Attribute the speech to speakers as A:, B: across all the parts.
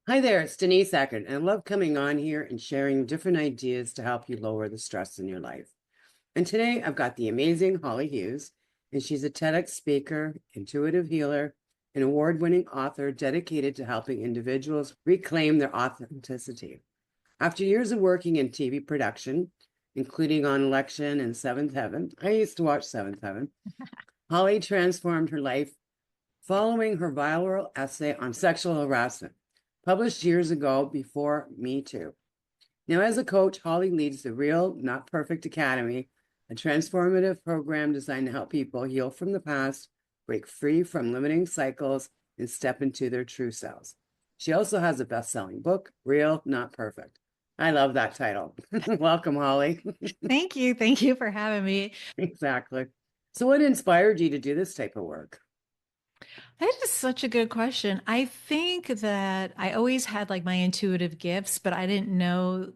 A: Hi there, it's Denise Eckert, and I love coming on here and sharing different ideas to help you lower the stress in your life. And today I've got the amazing Holly Hughes, and she's a TEDx speaker, intuitive healer, an award-winning author dedicated to helping individuals reclaim their authenticity. After years of working in TV production, including on Election and Seventh Heaven, I used to watch Seventh Heaven, Holly transformed her life following her viral essay on sexual harassment, published years ago before Me Too. Now, as a coach, Holly leads the Real Not Perfect Academy, a transformative program designed to help people heal from the past, break free from limiting cycles, and step into their true selves. She also has a best-selling book, Real Not Perfect. I love that title. Welcome, Holly.
B: Thank you. Thank you for having me.
A: Exactly. So, what inspired you to do this type of work?
B: That is such a good question. I think that I always had like my intuitive gifts, but I didn't know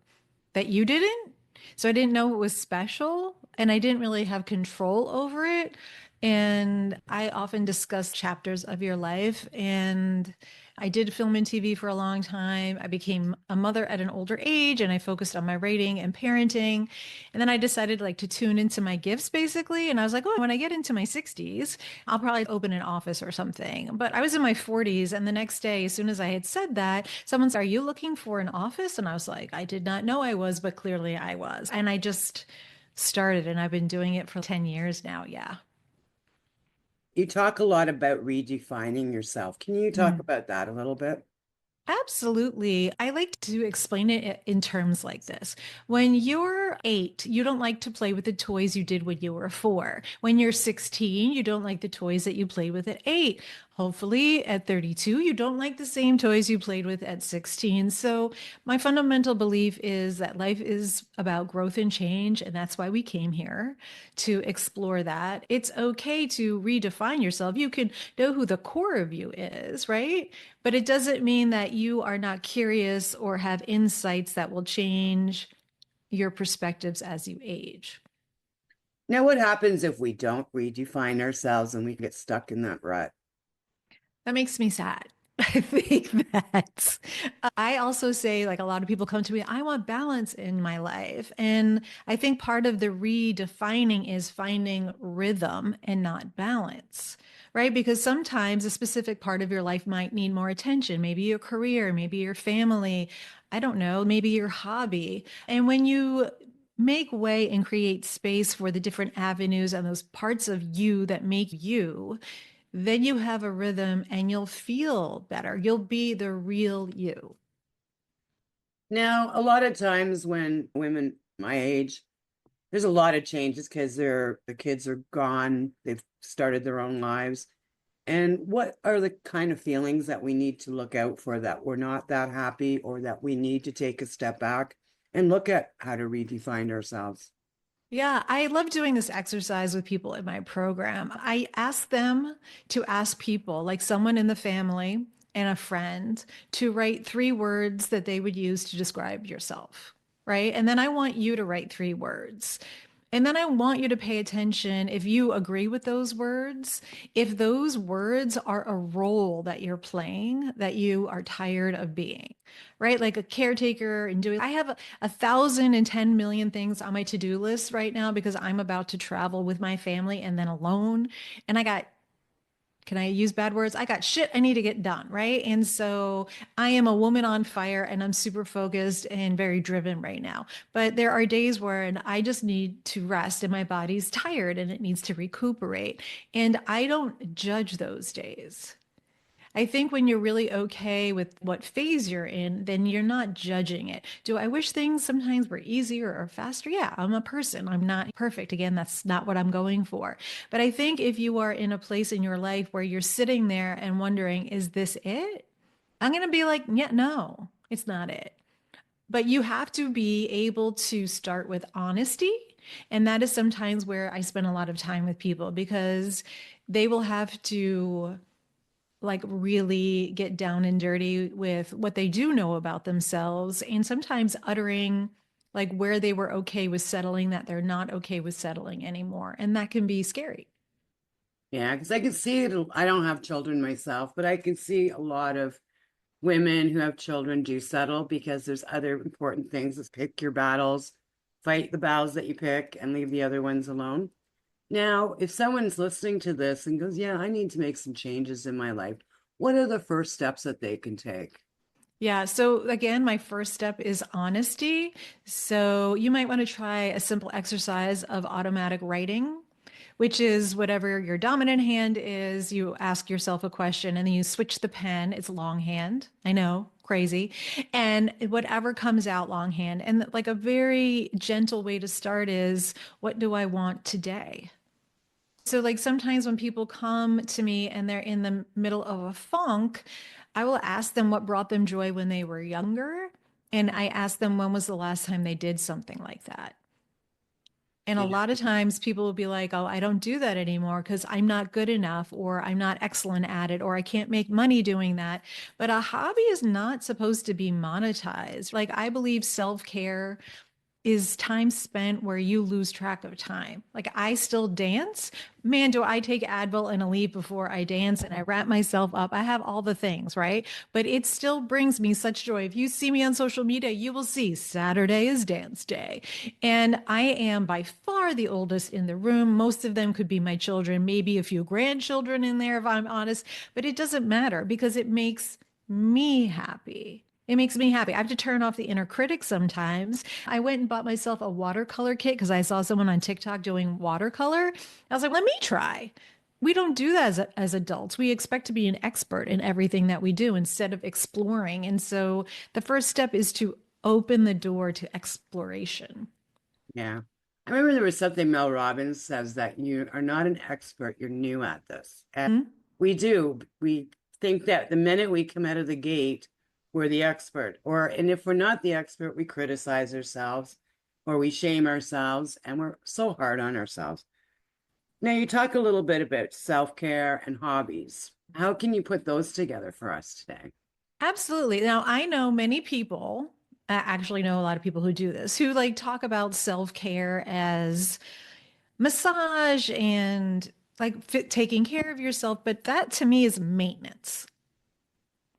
B: that you didn't. So I didn't know it was special and I didn't really have control over it. And I often discuss chapters of your life. And I did film and TV for a long time. I became a mother at an older age and I focused on my writing and parenting. And then I decided like to tune into my gifts basically. And I was like, oh, when I get into my 60s, I'll probably open an office or something. But I was in my 40s. And the next day, as soon as I had said that, someone said, are you looking for an office? And I was like, I did not know I was, but clearly I was. And I just started and I've been doing it for 10 years now. Yeah.
A: You talk a lot about redefining yourself. Can you talk
B: Mm.
A: about that a little bit?
B: Absolutely. I like to explain it in terms like this. When you're 8, you don't like to play with the toys you did when you were 4. When you're 16, you don't like the toys that you played with at 8. Hopefully, at 32, you don't like the same toys you played with at 16. So, my fundamental belief is that life is about growth and change, and that's why we came here to explore that. It's okay to redefine yourself. You can know who the core of you is, right? But it doesn't mean that you are not curious or have insights that will change your perspectives as you age.
A: Now, what happens if we don't redefine ourselves and we get stuck in that rut?
B: That makes me sad. I think that I also say, like a lot of people come to me, I want balance in my life. And I think part of the redefining is finding rhythm and not balance, right? Because sometimes a specific part of your life might need more attention, maybe your career, maybe your family, I don't know, maybe your hobby. And when you make way and create space for the different avenues and those parts of you that make you, then you have a rhythm and you'll feel better. You'll be the real you.
A: Now, a lot of times when women my age, there's a lot of changes because the kids are gone, they've started their own lives. And what are the kind of feelings that we need to look out for that we're not that happy or that we need to take a step back and look at how to redefine ourselves?
B: Yeah, I love doing this exercise with people in my program. I ask them to ask people, like someone in the family and a friend, to write 3 words that they would use to describe yourself, right? And then I want you to write 3 words. And then I want you to pay attention if you agree with those words, if those words are a role that you're playing that you are tired of being, right? Like a caretaker and doing, I have 1,010 million things on my to-do list right now because I'm about to travel with my family and then alone. And I got can I use bad words? I got shit I need to get done, right? And so I am a woman on fire and I'm super focused and very driven right now. But there are days where and I just need to rest and my body's tired and it needs to recuperate. And I don't judge those days. I think when you're really okay with what phase you're in, then you're not judging it. Do I wish things sometimes were easier or faster? Yeah, I'm a person. I'm not perfect. Again, that's not what I'm going for. But I think if you are in a place in your life where you're sitting there and wondering, is this it? I'm going to be like, yeah, no, it's not it. But you have to be able to start with honesty. And that is sometimes where I spend a lot of time with people because they will have to like really get down and dirty with what they do know about themselves and sometimes uttering like where they were okay with settling that they're not okay with settling anymore. And that can be scary.
A: Yeah, because I can see it. I don't have children myself, but I can see a lot of women who have children do settle because there's other important things. Let's pick your battles, fight the battles that you pick, and leave the other ones alone. Now, if someone's listening to this and goes, yeah, I need to make some changes in my life, what are the first steps that they can take?
B: Yeah. So again, my first step is honesty. So you might want to try a simple exercise of automatic writing, which is whatever your dominant hand is, you ask yourself a question and then you switch the pen. It's longhand. I know, crazy. And whatever comes out longhand. And like a very gentle way to start is, what do I want today? So, like sometimes when people come to me and they're in the middle of a funk, I will ask them what brought them joy when they were younger. And I ask them when was the last time they did something like that. And a
A: Yeah.
B: lot of times people will be like, oh, I don't do that anymore because I'm not good enough, or I'm not excellent at it, or I can't make money doing that. But a hobby is not supposed to be monetized. Like, I believe self care is time spent where you lose track of time. Like, I still dance. Man, do I take Advil and Aleve before I dance and I wrap myself up. I have all the things, right? But it still brings me such joy. If you see me on social media, you will see Saturday is dance day. And I am by far the oldest in the room. Most of them could be my children, maybe a few grandchildren in there, if I'm honest. But it doesn't matter because it makes me happy. It makes me happy. I have to turn off the inner critic sometimes. I went and bought myself a watercolor kit because I saw someone on TikTok doing watercolor. I was like, let me try. We don't do that as adults. We expect to be an expert in everything that we do instead of exploring. And so the first step is to open the door to exploration.
A: Yeah. I remember there was something Mel Robbins says that you are not an expert, you're new at this. And
B: Mm-hmm.
A: we do. We think that the minute we come out of the gate, we're the expert. And if we're not the expert, we criticize ourselves or we shame ourselves and we're so hard on ourselves. Now, you talk a little bit about self-care and hobbies. How can you put those together for us today?
B: Absolutely. Now, I know many people, I actually know a lot of people who do this, who like talk about self-care as massage and like taking care of yourself, but that to me is maintenance.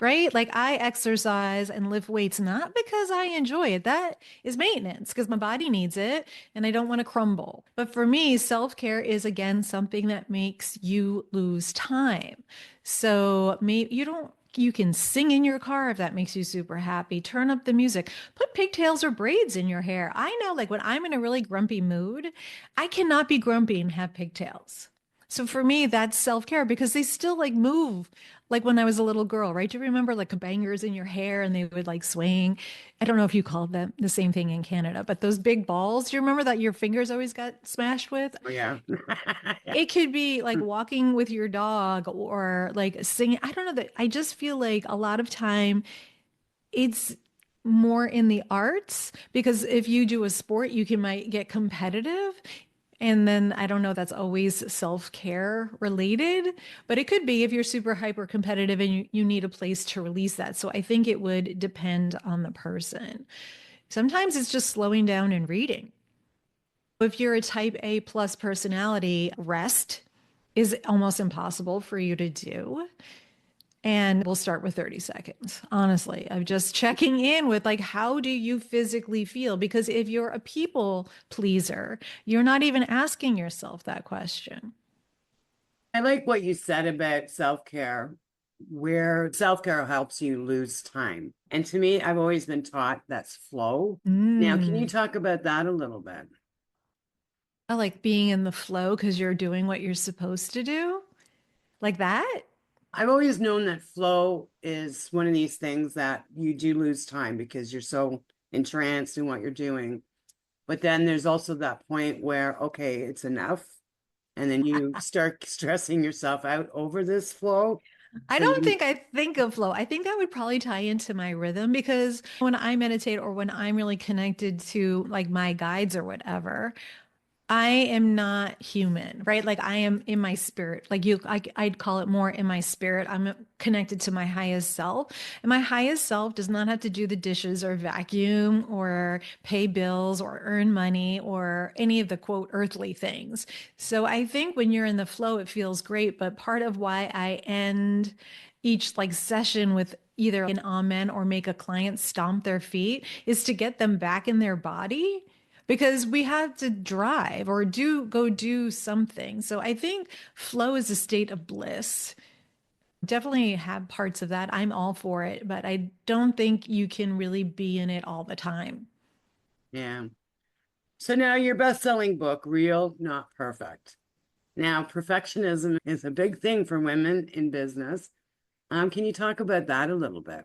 B: Right? Like, I exercise and lift weights not because I enjoy it. That is maintenance because my body needs it and I don't want to crumble. But for me, self-care is again something that makes you lose time. So maybe you can sing in your car if that makes you super happy. Turn up the music. Put pigtails or braids in your hair. I know, like, when I'm in a really grumpy mood, I cannot be grumpy and have pigtails. So for me, that's self-care because they still like move like when I was a little girl, right? Do you remember like bangers in your hair and they would like swing? I don't know if you call them the same thing in Canada, but those big balls, do you remember that your fingers always got smashed with?
A: Oh, yeah. Yeah.
B: It could be like walking with your dog or like singing. I don't know that I just feel like a lot of time it's more in the arts because if you do a sport, you can might get competitive. And then I don't know, that's always self-care related, but it could be if you're super hyper competitive and you need a place to release that. So I think it would depend on the person. Sometimes it's just slowing down and reading. If you're a type A plus personality, rest is almost impossible for you to do. And we'll start with 30 seconds, honestly, of just checking in with like, how do you physically feel? Because if you're a people pleaser, you're not even asking yourself that question.
A: I like what you said about self-care, where self-care helps you lose time. And to me, I've always been taught that's flow. Now, can you
B: Mm.
A: talk about that a little bit?
B: I like being in the flow because you're doing what you're supposed to do, like that.
A: I've always known that flow is one of these things that you do lose time because you're so entranced in what you're doing. But then there's also that point where, okay, it's enough. And then you start stressing yourself out over this flow.
B: I
A: So
B: don't
A: you,
B: think I think of flow. I think that would probably tie into my rhythm because when I meditate or when I'm really connected to like my guides or whatever, I am not human, right? Like, I am in my spirit. Like I'd call it more in my spirit. I'm connected to my highest self. And my highest self does not have to do the dishes or vacuum or pay bills or earn money or any of the quote earthly things. So I think when you're in the flow, it feels great. But part of why I end each like session with either an amen or make a client stomp their feet is to get them back in their body because we have to drive or do something. So I think flow is a state of bliss. Definitely have parts of that. I'm all for it, but I don't think you can really be in it all the time.
A: Yeah. So now your best-selling book, Real, Not Perfect. Now, perfectionism is a big thing for women in business. Can you talk about that a little bit?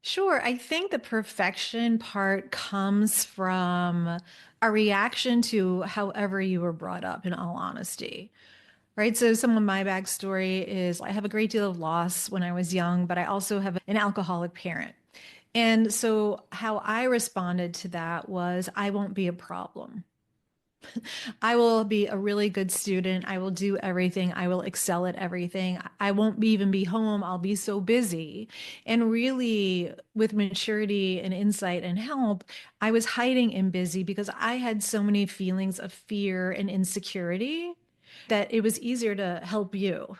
B: Sure. I think the perfection part comes from a reaction to however you were brought up, in all honesty. Right. So some of my backstory is I have a great deal of loss when I was young, but I also have an alcoholic parent. And so how I responded to that was I won't be a problem. I will be a really good student. I will do everything. I will excel at everything. I won't even be home. I'll be so busy. And really, with maturity and insight and help, I was hiding in busy because I had so many feelings of fear and insecurity that it was easier to help you.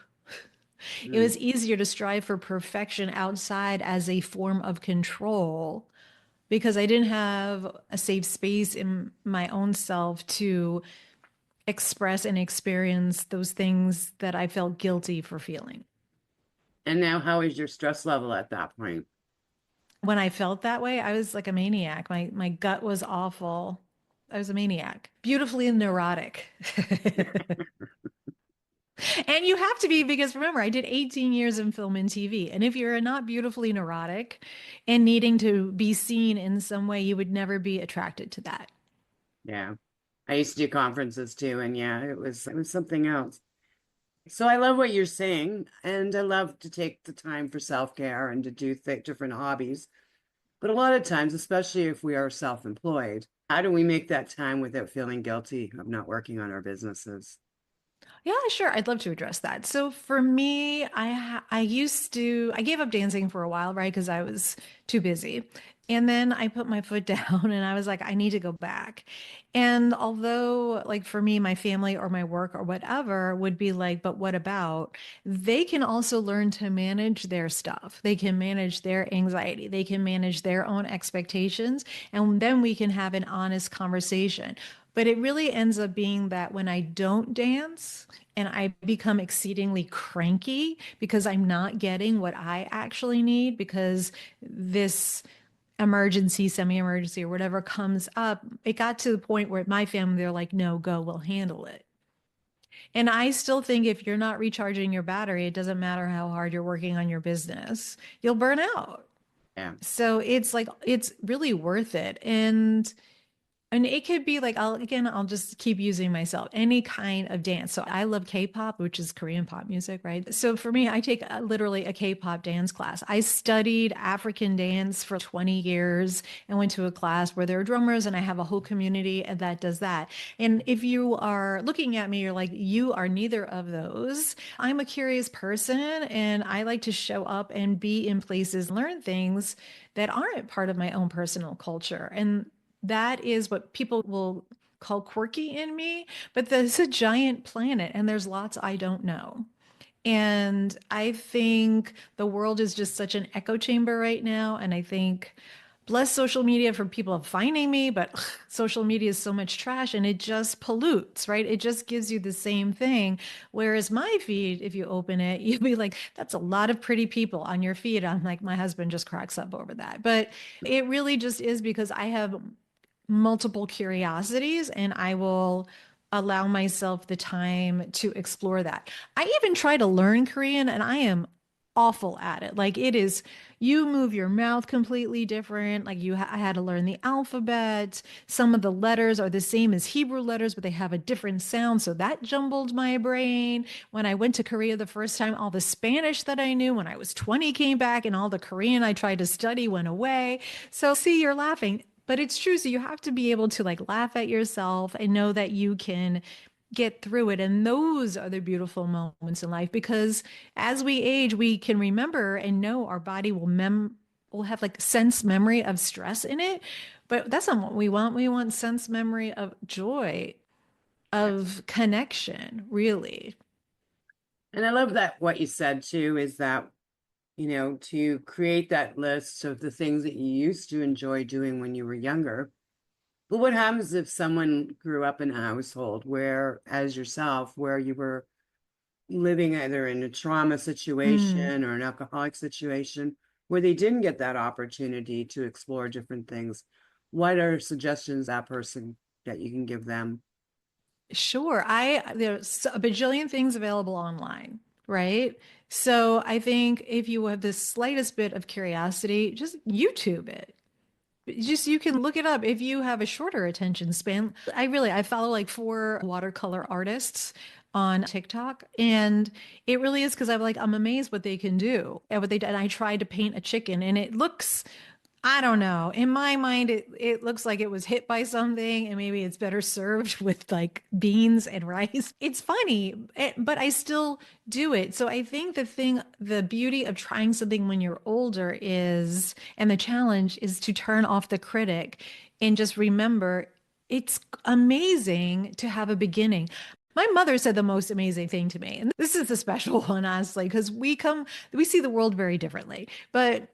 B: It
A: Mm.
B: was easier to strive for perfection outside as a form of control because I didn't have a safe space in my own self to express and experience those things that I felt guilty for feeling.
A: And now, how is your stress level at that point?
B: When I felt that way, I was like a maniac. My gut was awful. I was a maniac, beautifully neurotic. And you have to be because remember, I did 18 years in film and TV. And if you're not beautifully neurotic and needing to be seen in some way, you would never be attracted to that.
A: Yeah. I used to do conferences too, and yeah, it was something else. So I love what you're saying, and I love to take the time for self-care and to do different hobbies. But a lot of times, especially if we are self-employed, how do we make that time without feeling guilty of not working on our businesses?
B: Yeah, sure. I'd love to address that. So for me, I gave up dancing for a while, right? Because I was too busy. And then I put my foot down and I was like, I need to go back. And although, like for me, my family or my work or whatever would be like, but what about? They can also learn to manage their stuff. They can manage their anxiety. They can manage their own expectations. And then we can have an honest conversation. But it really ends up being that when I don't dance and I become exceedingly cranky because I'm not getting what I actually need because this emergency, semi-emergency, or whatever comes up, it got to the point where my family, they're like, no, go, we'll handle it. And I still think if you're not recharging your battery, it doesn't matter how hard you're working on your business, you'll burn out.
A: Yeah.
B: So it's like, it's really worth it. And it could be like, I'll just keep using myself, any kind of dance. So I love K-pop, which is Korean pop music, right? So for me, I take literally a K-pop dance class. I studied African dance for 20 years and went to a class where there are drummers and I have a whole community that does that. And if you are looking at me, you're like, you are neither of those. I'm a curious person and I like to show up and be in places, learn things that aren't part of my own personal culture. And that is what people will call quirky in me, but there's a giant planet and there's lots I don't know. And I think the world is just such an echo chamber right now. And I think, bless social media for people finding me, but ugh, social media is so much trash and it just pollutes, right? It just gives you the same thing. Whereas my feed, if you open it, you'll be like, that's a lot of pretty people on your feed. I'm like, my husband just cracks up over that. But it really just is because I have multiple curiosities and I will allow myself the time to explore that. I even try to learn Korean and I am awful at it. Like it is, you move your mouth completely different. Like I had to learn the alphabet. Some of the letters are the same as Hebrew letters, but they have a different sound. So that jumbled my brain. When I went to Korea the first time, all the Spanish that I knew when I was 20 came back and all the Korean I tried to study went away. So see, you're laughing. But it's true. So you have to be able to like laugh at yourself and know that you can get through it. And those are the beautiful moments in life because as we age, we can remember and know our body will have like sense memory of stress in it. But that's not what we want. We want sense memory of joy, of connection, really.
A: And I love that what you said too is that to create that list of the things that you used to enjoy doing when you were younger. But what happens if someone grew up in a household where, as yourself, where you were living either in a trauma
B: Mm.
A: situation or an alcoholic situation where they didn't get that opportunity to explore different things? What are suggestions that person that you can give them?
B: Sure. There's a bajillion things available online, right? So I think if you have the slightest bit of curiosity, just YouTube it. Just you can look it up if you have a shorter attention span. I follow like four watercolor artists on TikTok, and it really is because I'm amazed what they can do and what they and I tried to paint a chicken and it looks, I don't know. In my mind, it looks like it was hit by something, and maybe it's better served with like beans and rice. It's funny, but I still do it. So I think the beauty of trying something when you're older is, and the challenge is to turn off the critic and just remember it's amazing to have a beginning. My mother said the most amazing thing to me, and this is the special one, honestly, because we see the world very differently. But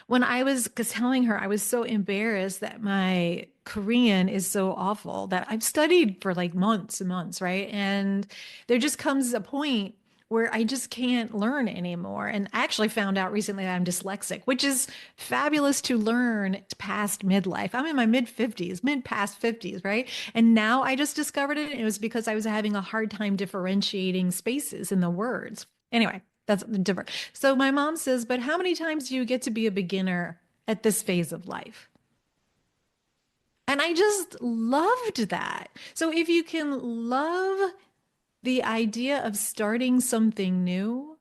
B: when I was telling her, I was so embarrassed that my Korean is so awful that I've studied for like months and months, right? And there just comes a point where I just can't learn anymore. And I actually found out recently that I'm dyslexic, which is fabulous to learn past midlife. I'm in my mid 50s, mid past 50s, right? And now I just discovered it. And it was because I was having a hard time differentiating spaces in the words. Anyway, that's different. So my mom says, but how many times do you get to be a beginner at this phase of life? And I just loved that. So if you can love the idea of starting something new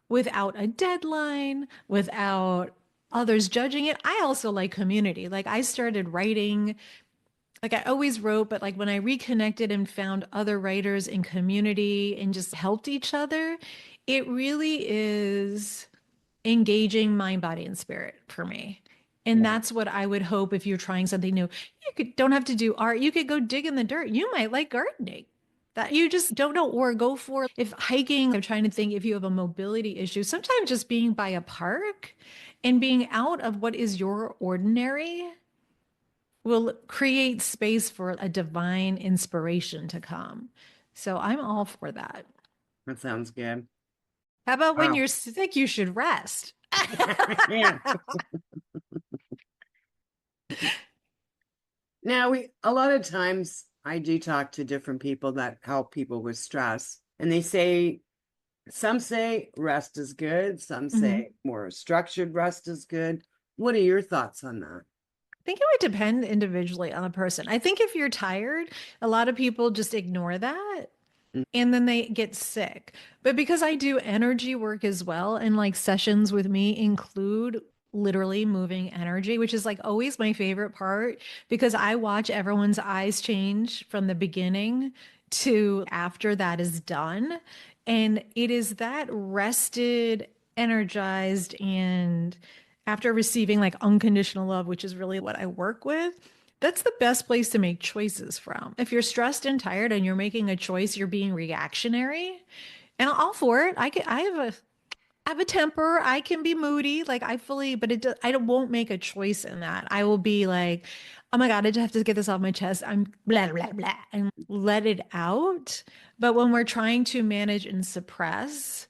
B: without a deadline, without others judging it, I also like community. Like I started writing, like I always wrote, but like when I reconnected and found other writers in community and just helped each other, it really is engaging mind, body, and spirit for me. And
A: Yeah.
B: that's what I would hope if you're trying something new. Don't have to do art. You could go dig in the dirt. You might like gardening. That you just don't know, or go for if hiking. I'm trying to think if you have a mobility issue. Sometimes just being by a park and being out of what is your ordinary will create space for a divine inspiration to come. So I'm all for that.
A: That sounds good.
B: How about when
A: Wow.
B: you're sick, you should rest?
A: Yeah. Now, a lot of times I do talk to different people that help people with stress, and some say rest is good, some
B: Mhm.
A: say more structured rest is good. What are your thoughts on that?
B: I think it would depend individually on the person. I think if you're tired, a lot of people just ignore that
A: Mm.
B: and then they get sick. But because I do energy work as well, and like sessions with me include literally moving energy, which is like always my favorite part because I watch everyone's eyes change from the beginning to after that is done. And it is that rested, energized, and after receiving like unconditional love, which is really what I work with, that's the best place to make choices from. If you're stressed and tired and you're making a choice, you're being reactionary. And I'm all for it. I have a temper. I can be moody. Like I fully, but I won't make a choice in that. I will be like, oh my God, I just have to get this off my chest. I'm blah, blah, blah, and let it out. But when we're trying to manage and suppress,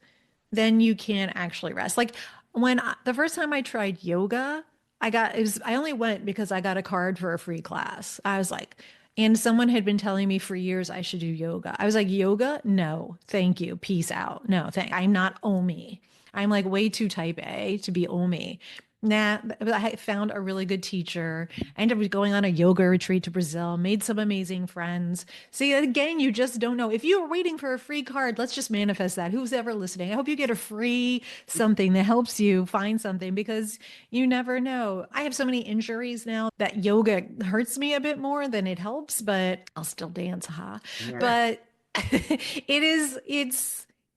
B: then you can actually rest. Like the first time I tried yoga, I only went because I got a card for a free class. I was like, and someone had been telling me for years I should do yoga. I was like, yoga? No, thank you. Peace out. No, I'm not Omi. I'm like way too type A to be Omi. Nah, but I found a really good teacher. I ended up going on a yoga retreat to Brazil, made some amazing friends. See, again, you just don't know. If you are waiting for a free card, let's just manifest that. Who's ever listening? I hope you get a free something that helps you find something because you never know. I have so many injuries now that yoga hurts me a bit more than it helps, but I'll still dance, huh?
A: Yeah.
B: But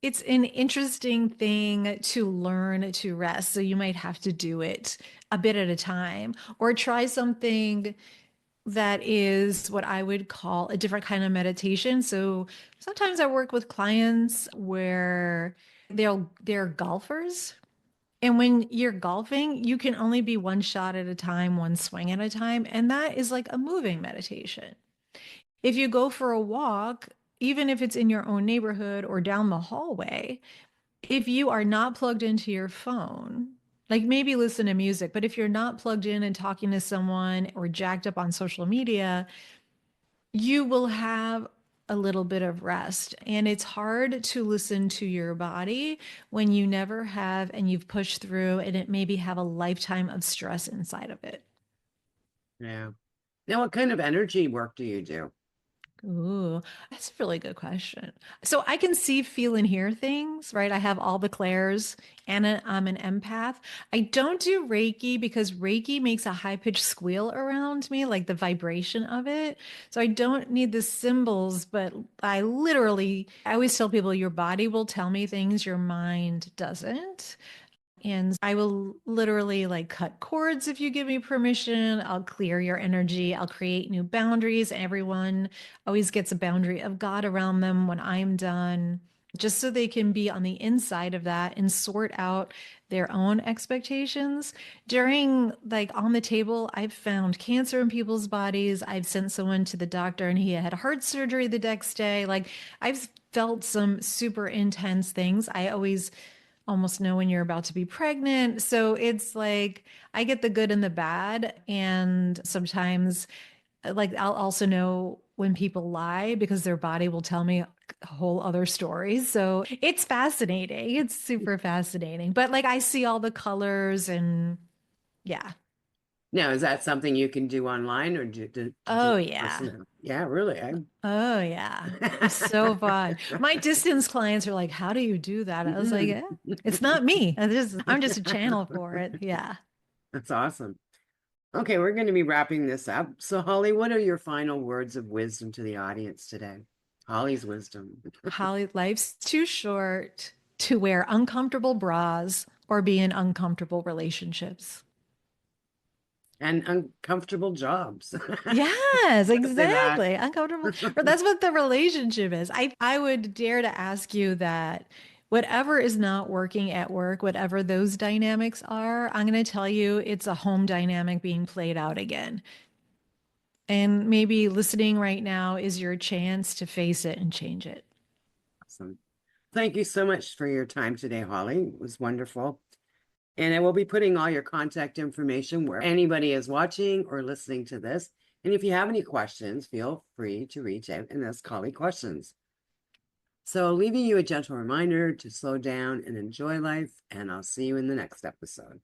B: it's an interesting thing to learn to rest. So you might have to do it a bit at a time or try something that is what I would call a different kind of meditation. So sometimes I work with clients where they're golfers And when you're golfing, you can only be one shot at a time, one swing at a time. And that is like a moving meditation. If you go for a walk, even if it's in your own neighborhood or down the hallway, if you are not plugged into your phone, like maybe listen to music, but if you're not plugged in and talking to someone or jacked up on social media, you will have a little bit of rest. And it's hard to listen to your body when you never have and you've pushed through and it maybe have a lifetime of stress inside of it.
A: Yeah. Now, what kind of energy work do you do?
B: Ooh, that's a really good question. So I can see, feel, and hear things, right? I have all the clairs and I'm an empath. I don't do Reiki because Reiki makes a high-pitched squeal around me, like the vibration of it. So I don't need the symbols, but I always tell people your body will tell me things your mind doesn't. And I will literally like cut cords if you give me permission. I'll clear your energy. I'll create new boundaries. Everyone always gets a boundary of God around them when I'm done, just so they can be on the inside of that and sort out their own expectations. During like on the table, I've found cancer in people's bodies. I've sent someone to the doctor and he had heart surgery the next day. Like I've felt some super intense things. I always almost know when you're about to be pregnant. So it's like I get the good and the bad. And sometimes, like, I'll also know when people lie because their body will tell me whole other stories. So it's fascinating. It's super fascinating. But like, I see all the colors and yeah.
A: Now, is that something you can do online or do
B: Oh,
A: in
B: yeah.
A: person? Yeah, really.
B: Oh, yeah. It's so fun. My distance clients are like, how do you do that? I was like,
A: Mhm.
B: yeah, it's not me. I'm just a channel for it. Yeah.
A: That's awesome. Okay, we're going to be wrapping this up. So, Holly, what are your final words of wisdom to the audience today? Holly's wisdom
B: Holly, life's too short to wear uncomfortable bras or be in uncomfortable relationships.
A: and uncomfortable jobs.
B: Yes,
A: Say that.
B: exactly. Uncomfortable. But that's what the relationship is. I would dare to ask you that whatever is not working at work, whatever those dynamics are, I'm going to tell you it's a home dynamic being played out again. And maybe listening right now is your chance to face it and change it.
A: Awesome. Thank you so much for your time today, Holly. It was wonderful. And I will be putting all your contact information where anybody is watching or listening to this. And if you have any questions, feel free to reach out and ask Holly questions. So, leaving you a gentle reminder to slow down and enjoy life, and I'll see you in the next episode.